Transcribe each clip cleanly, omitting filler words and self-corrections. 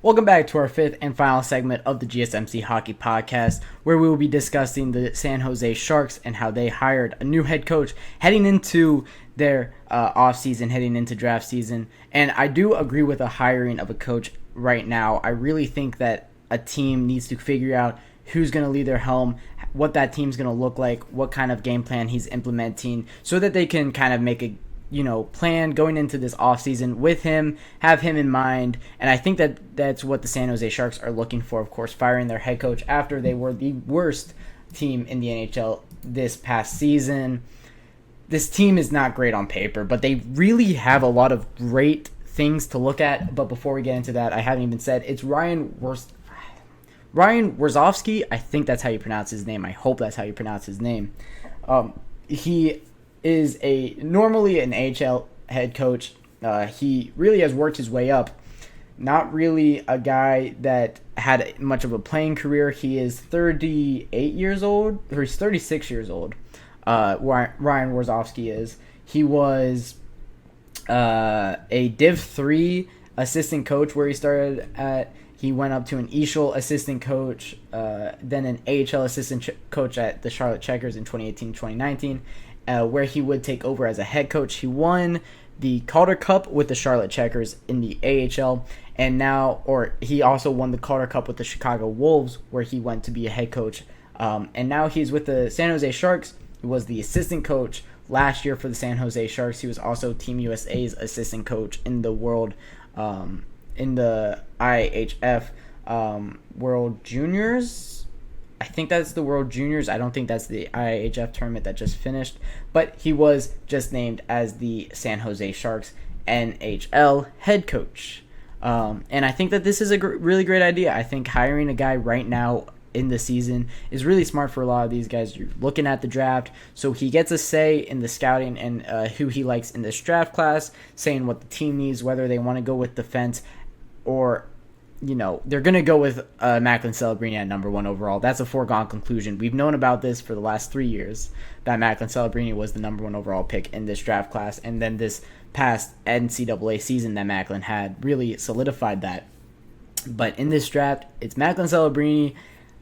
Welcome back to our fifth and final segment of the GSMC Hockey Podcast, where we will be discussing the San Jose Sharks and how they hired a new head coach heading into their offseason, heading into draft season. And I do agree with the hiring of a coach right now. I really think that a team needs to figure out who's going to lead their helm, what that team's going to look like, what kind of game plan he's implementing, so that they can kind of make a plan going into this offseason with him, have him in mind. And I think that that's what the San Jose Sharks are looking for, of course, firing their head coach after they were the worst team in the NHL this past season. This team is not great on paper, but they really have a lot of great things to look at. But before we get into that, I haven't even said it's Ryan Warsofsky. I think that's how you pronounce his name. I hope that's how you pronounce his name. He is normally an AHL head coach. He really has worked his way up. Not really a guy that had much of a playing career. He is 38 years old, or he's 36 years old. Ryan Warsofsky is. He was a Div 3 assistant coach where he started at. He went up to an ESHL assistant coach, then an AHL assistant coach at the Charlotte Checkers in 2018-2019. Where he would take over as a head coach. He won the Calder Cup with the Charlotte Checkers in the AHL, he also won the Calder Cup with the Chicago Wolves, where he went to be a head coach. And now he's with the San Jose Sharks. He was the assistant coach last year for the San Jose Sharks. He was also Team USA's assistant coach in the in the IHF World Juniors. I think that's the World Juniors. I don't think that's the IHF tournament that just finished. But he was just named as the San Jose Sharks NHL head coach. And I think that this is a really great idea. I think hiring a guy right now in the season is really smart for a lot of these guys. You're looking at the draft, so he gets a say in the scouting and who he likes in this draft class, saying what the team needs, whether they want to go with defense or they're going to go with Macklin Celebrini at number 1 overall. That's a foregone conclusion. We've known about this for the last 3 years, that Macklin Celebrini was the number 1 overall pick in this draft class. And then this past NCAA season that Macklin had really solidified that. But in this draft, it's Macklin Celebrini,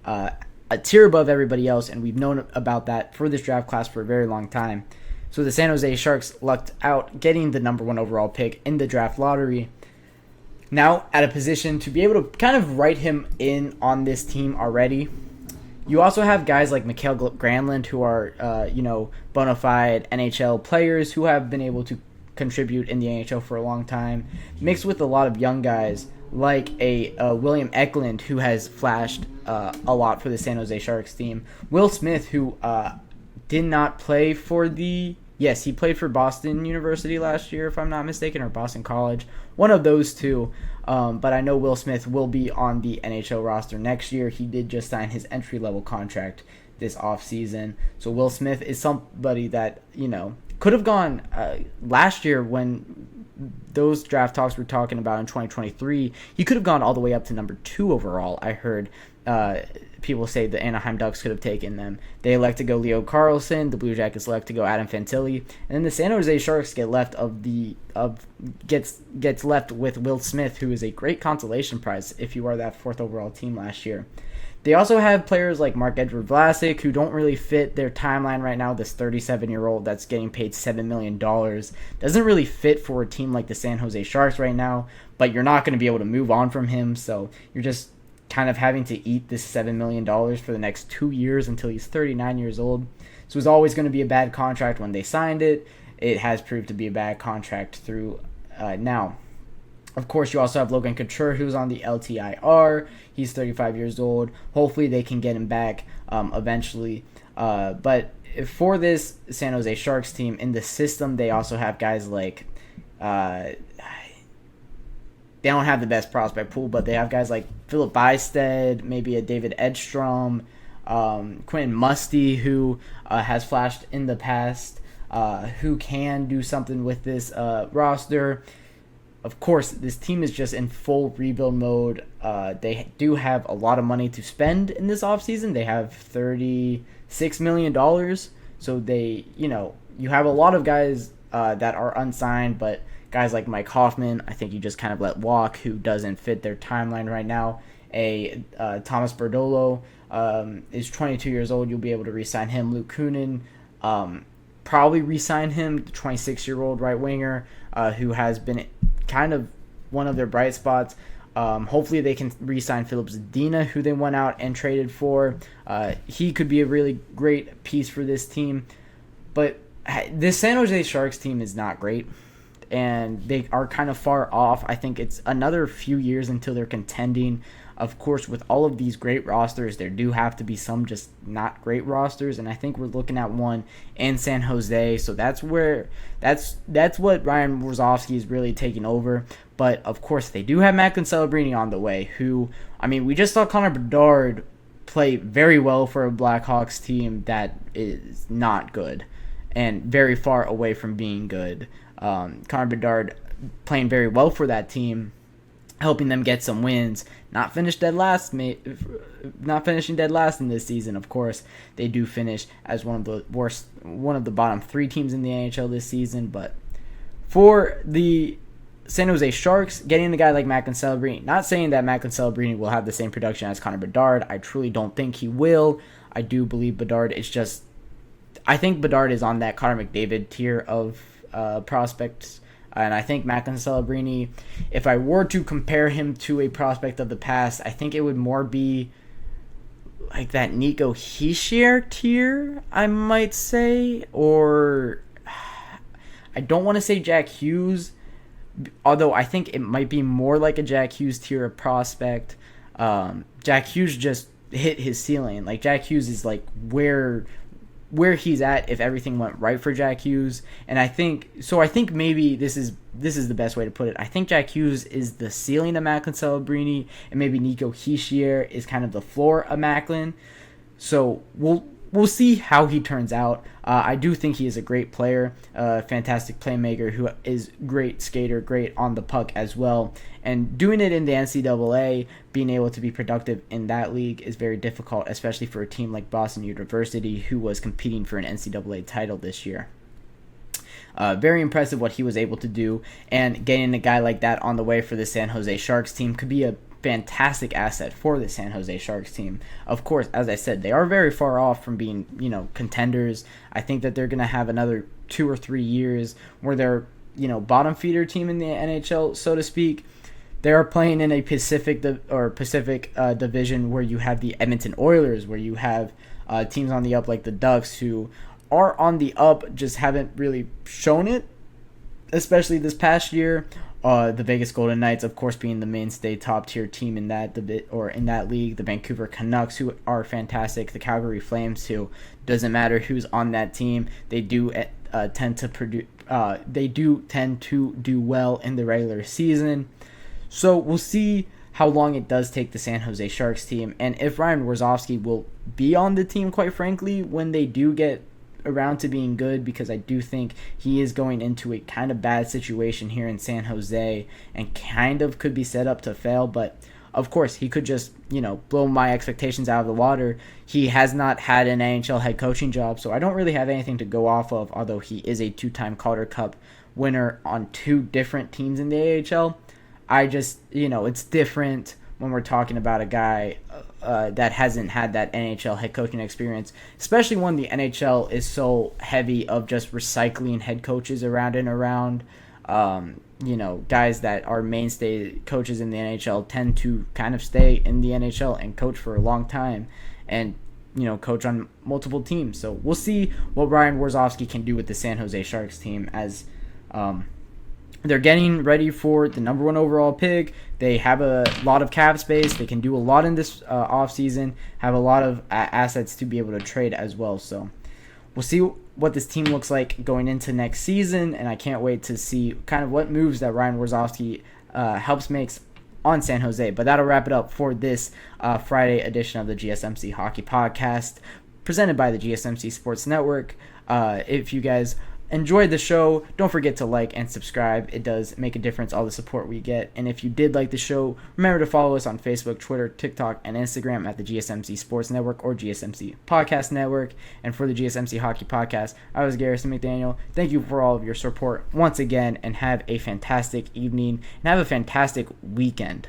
a tier above everybody else, and we've known about that for this draft class for a very long time. So the San Jose Sharks lucked out getting the number 1 overall pick in the draft lottery. Now at a position to be able to kind of write him in on this team already. You also have guys like Mikael Granlund who are, bona fide NHL players who have been able to contribute in the NHL for a long time, mixed with a lot of young guys like a William Eklund who has flashed a lot for the San Jose Sharks team. Will Smith, who did not play for he played for Boston University last year, if I'm not mistaken, or Boston College. One of those two. But I know Will Smith will be on the NHL roster next year. He did just sign his entry-level contract this offseason. So Will Smith is somebody that, could have gone last year when those draft talks we're talking about in 2023. He could have gone all the way up to number 2 overall. I heard people say the Anaheim Ducks could have taken them. They elect to go Leo Carlson. The Blue Jackets elect to go Adam Fantilli, and then the San Jose Sharks get left gets left with Will Smith, who is a great consolation prize if you are that 4th overall team last year. They also have players like Marc-Edouard Vlasic, who don't really fit their timeline right now. This 37-year-old that's getting paid $7 million doesn't really fit for a team like the San Jose Sharks right now, but you're not going to be able to move on from him, so you're just kind of having to eat this $7 million for the next 2 years until he's 39 years old. So it was always going to be a bad contract when they signed it. It has proved to be a bad contract through now. Of course, you also have Logan Couture, who's on the LTIR. He's 35 years old. Hopefully they can get him back eventually. But for this San Jose Sharks team, in the system, they also have guys like... they don't have the best prospect pool, but they have guys like Philip Bystead, maybe a David Edstrom, Quentin Musty, who has flashed in the past, who can do something with this roster. Of course, this team is just in full rebuild mode. They do have a lot of money to spend in this offseason. They have $36 million. So they, you have a lot of guys that are unsigned, but Guys like Mike Hoffman, I think you just kind of let walk, who doesn't fit their timeline right now. Thomas Berdolo is 22 years old. You'll be able to re-sign him. Luke Kunin, probably re-sign him, the 26-year-old right winger, who has been kind of one of their bright spots. Hopefully they can re-sign Philip Zadina, who they went out and traded for. He could be a really great piece for this team. But this San Jose Sharks team is not great, and they are kind of far off. I think it's another few years until they're contending. Of course, with all of these great rosters, there do have to be some just not great rosters, and I think we're looking at one in San Jose. So that's what Ryan Warsofsky is really taking over. But of course, they do have Macklin Celebrini on the way, who, I mean, we just saw Connor Bedard play very well for a Blackhawks team that is not good and very far away from being good. Connor Bedard playing very well for that team, helping them get some wins. Not finishing dead last in this season. Of course, they do finish as one of the bottom 3 teams in the NHL this season. But for the San Jose Sharks, getting a guy like Macklin Celebrini, not saying that Macklin Celebrini will have the same production as Connor Bedard. I truly don't think he will. I do believe Bedard is just, I think Bedard is on that Connor McDavid tier of prospects. And I think Macklin Celebrini, if I were to compare him to a prospect of the past, I think it would more be like that Nico Hischier tier, I might say. Or I don't want to say Jack Hughes, although I think it might be more like a Jack Hughes tier of prospect. Jack Hughes just hit his ceiling. Like, Jack Hughes is like where he's at if everything went right for Jack Hughes. And I think maybe this is the best way to put it. I think Jack Hughes is the ceiling of Macklin Celebrini, and maybe Nico Hischier is kind of the floor of Macklin. So we'll see how he turns out. I do think he is a great player, a fantastic playmaker who is great skater, great on the puck as well. And doing it in the NCAA, being able to be productive in that league is very difficult, especially for a team like Boston University, who was competing for an NCAA title this year. Very impressive what he was able to do, and getting a guy like that on the way for the San Jose Sharks team could be a fantastic asset for the San Jose Sharks team. Of course, as I said, they are very far off from being, contenders. I think that they're going to have another 2 or 3 years where they're, bottom feeder team in the NHL, so to speak. They are playing in a Pacific division where you have the Edmonton Oilers, where you have teams on the up like the Ducks, who are on the up, just haven't really shown it, especially this past year. The Vegas Golden Knights, of course, being the mainstay top-tier team in that league. The Vancouver Canucks, who are fantastic. The Calgary Flames, who doesn't matter who's on that team, they do tend to do well in the regular season. So we'll see how long it does take the San Jose Sharks team, and if Ryan Warsofsky will be on the team, quite frankly, when they do get around to being good, because I do think he is going into a kind of bad situation here in San Jose and kind of could be set up to fail. But of course, he could just, blow my expectations out of the water. He has not had an NHL head coaching job, so I don't really have anything to go off of, although he is a 2-time Calder Cup winner on 2 different teams in the AHL. I just, it's different when we're talking about a guy that hasn't had that NHL head coaching experience, especially when the NHL is so heavy of just recycling head coaches around and around. Guys that are mainstay coaches in the NHL tend to kind of stay in the NHL and coach for a long time and, coach on multiple teams. So we'll see what Ryan Warsofsky can do with the San Jose Sharks team as they're getting ready for the number 1 overall pick. They have a lot of cap space. They can do a lot in this offseason, have a lot of assets to be able to trade as well. So we'll see what this team looks like going into next season, and I can't wait to see kind of what moves that Ryan Warsofsky helps makes on San Jose. But that'll wrap it up for this Friday edition of the GSMC Hockey Podcast, presented by the GSMC Sports Network. If you guys enjoyed the show, don't forget to like and subscribe. It does make a difference, all the support we get. And if you did like the show, remember to follow us on Facebook, Twitter, TikTok, and Instagram at the GSMC Sports Network or GSMC Podcast Network. And for the GSMC Hockey Podcast, I was Garrison McDaniel. Thank you for all of your support once again, and have a fantastic evening and have a fantastic weekend.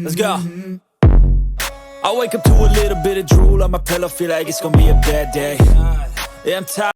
Let's go. I wake up to a little bit of drool on my pillow, feel like it's gonna be a bad day. Yeah, I'm tired.